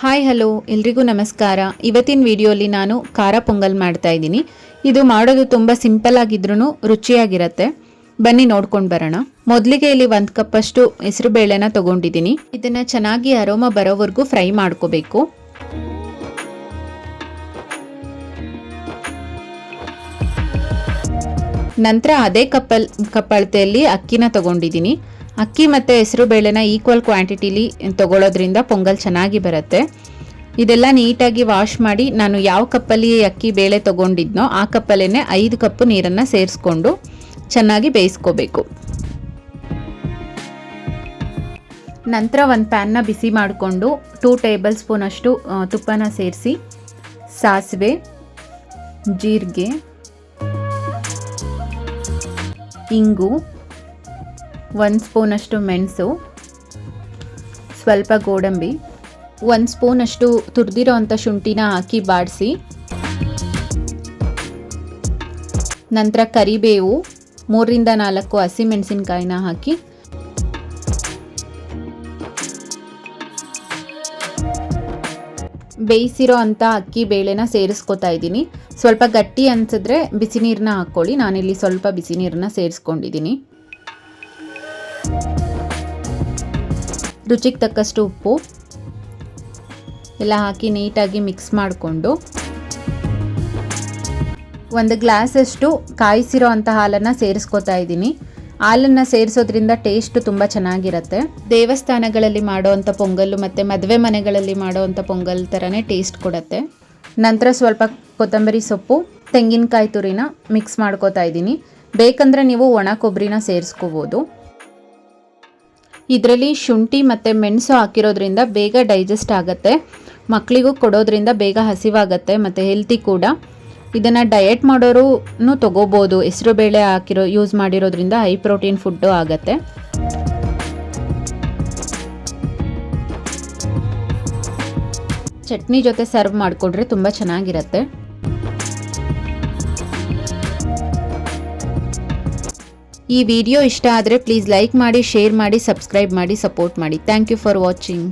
Hi hello ಎಲ್ರಿಗೂ ನಮಸ್ಕಾರ. ಇವತ್ತಿನ ವಿಡಿಯೋಲಿ ನಾನು ಖಾರ ಪೊಂಗಲ್ ಮಾಡ್ತಾ ಇದ್ದೀನಿ. ಇದು ಮಾಡೋದು ತುಂಬ ಸಿಂಪಲ್ ಆಗಿದ್ರೂ ರುಚಿಯಾಗಿರುತ್ತೆ. ಬನ್ನಿ ನೋಡ್ಕೊಂಡು ಬರೋಣ. ಮೊದಲಿಗೆ ಇಲ್ಲಿ 1 ಕಪ್ ಅಷ್ಟು ಹೆಸರು ಬೇಳೆನ ತಗೊಂಡಿದ್ದೀನಿ. ಇದನ್ನ ಚೆನ್ನಾಗಿ ಅರೋಮಾ ಬರೋವರೆಗೂ ಫ್ರೈ ಮಾಡ್ಕೋಬೇಕು. ನಂತರ ಅದೇ ಕಪ್ ಅಳತೆಯಲ್ಲಿ ಅಕ್ಕಿನ ತಗೊಂಡಿದ್ದೀನಿ. ಅಕ್ಕಿ ಮತ್ತು ಹೆಸರು ಬೇಳೆನ ಈಕ್ವಲ್ ಕ್ವಾಂಟಿಟಿಲಿ ತಗೊಳ್ಳೋದ್ರಿಂದ ಪೊಂಗಲ್ ಚೆನ್ನಾಗಿ ಬರುತ್ತೆ. ಇದೆಲ್ಲ ನೀಟಾಗಿ ವಾಶ್ ಮಾಡಿ ನಾನು ಯಾವ ಕಪ್ಪಲ್ಲಿ ಅಕ್ಕಿ ಬೇಳೆ ತಗೊಂಡಿದ್ನೋ ಆ ಕಪ್ಪಲ್ಲೇ 5 ಕಪ್ ನೀರನ್ನು ಸೇರಿಸ್ಕೊಂಡು ಚೆನ್ನಾಗಿ ಬೇಯಿಸ್ಕೋಬೇಕು. ನಂತರ ಒಂದು ಪ್ಯಾನ್ನ ಬಿಸಿ ಮಾಡಿಕೊಂಡು 2 ಟೇಬಲ್ ಸ್ಪೂನ್ ಅಷ್ಟು ತುಪ್ಪನ ಸೇರಿಸಿ ಸಾಸಿವೆ, ಜೀರಿಗೆ, ಇಂಗು, 1 ಸ್ಪೂನ್ ಅಷ್ಟು ಮೆಣಸು, ಸ್ವಲ್ಪ ಗೋಡಂಬಿ, 1 ಸ್ಪೂನ್ ಅಷ್ಟು ತುರಿದಿರೋ ಅಂಥ ಶುಂಠಿನ ಹಾಕಿ ಬಾಡಿಸಿ, ನಂತರ ಕರಿಬೇವು, 3 ರಿಂದ 4 ಹಸಿಮೆಣಸಿನಕಾಯಿನ ಹಾಕಿ ಬೇಯಿಸಿರೋ ಅಂಥ ಅಕ್ಕಿ ಬೇಳೆನ ಸೇರಿಸ್ಕೊತಾ ಇದ್ದೀನಿ. ಸ್ವಲ್ಪ ಗಟ್ಟಿ ಅನಿಸಿದ್ರೆ ಬಿಸಿ ನೀರನ್ನ ಹಾಕ್ಕೊಳ್ಳಿ. ನಾನಿಲ್ಲಿ ಸ್ವಲ್ಪ ಬಿಸಿ ನೀರನ್ನ ಸೇರಿಸ್ಕೊಂಡಿದ್ದೀನಿ. ರುಚಿಗೆ ತಕ್ಕಷ್ಟು ಉಪ್ಪು ಎಲ್ಲ ಹಾಕಿ ನೀಟಾಗಿ ಮಿಕ್ಸ್ ಮಾಡಿಕೊಂಡು 1 ಗ್ಲಾಸಷ್ಟು ಕಾಯಿಸಿರೋ ಅಂಥ ಹಾಲನ್ನು ಸೇರಿಸ್ಕೊತಾ ಇದ್ದೀನಿ. ಹಾಲನ್ನು ಸೇರಿಸೋದ್ರಿಂದ ಟೇಸ್ಟ್ ತುಂಬ ಚೆನ್ನಾಗಿರುತ್ತೆ. ದೇವಸ್ಥಾನಗಳಲ್ಲಿ ಮಾಡೋವಂಥ ಪೊಂಗಲ್ಲು ಮತ್ತು ಮದುವೆ ಮನೆಗಳಲ್ಲಿ ಮಾಡೋವಂಥ ಪೊಂಗಲ್ ಥರನೇ ಟೇಸ್ಟ್ ಕೊಡುತ್ತೆ. ನಂತರ ಸ್ವಲ್ಪ ಕೊತ್ತಂಬರಿ ಸೊಪ್ಪು, ತೆಂಗಿನಕಾಯಿ ತುರಿನ ಮಿಕ್ಸ್ ಮಾಡ್ಕೋತಾ ಇದ್ದೀನಿ. ಬೇಕಂದರೆ ನೀವು ಒಣ ಕೊಬ್ಬರಿನ ಸೇರಿಸ್ಕೋಬೋದು. ಇದರಲ್ಲಿ ಶುಂಠಿ ಮತ್ತು ಮೆಣಸು ಹಾಕಿರೋದ್ರಿಂದ ಬೇಗ ಡೈಜೆಸ್ಟ್ ಆಗುತ್ತೆ. ಮಕ್ಕಳಿಗೂ ಕೊಡೋದ್ರಿಂದ ಬೇಗ ಹಸಿವಾಗುತ್ತೆ ಮತ್ತು ಹೆಲ್ತಿ ಕೂಡ. ಇದನ್ನು ಡಯಟ್ ಮಾಡೋರು ತೊಗೋಬೋದು. ಹೆಸರು ಬೇಳೆ ಯೂಸ್ ಮಾಡಿರೋದ್ರಿಂದ ಹೈ ಪ್ರೋಟೀನ್ ಫುಡ್ಡು ಆಗುತ್ತೆ. ಚಟ್ನಿ ಜೊತೆ ಸರ್ವ್ ಮಾಡಿಕೊಂಡ್ರೆ ತುಂಬ ಚೆನ್ನಾಗಿರುತ್ತೆ. ಈ ವಿಡಿಯೋ ಇಷ್ಟ ಆದರೆ ಪ್ಲೀಸ್ ಲೈಕ್ ಮಾಡಿ, ಶೇರ್ ಮಾಡಿ, ಸಬ್ಸ್ಕ್ರೈಬ್ ಮಾಡಿ, ಸಪೋರ್ಟ್ ಮಾಡಿ. Thank you for watching.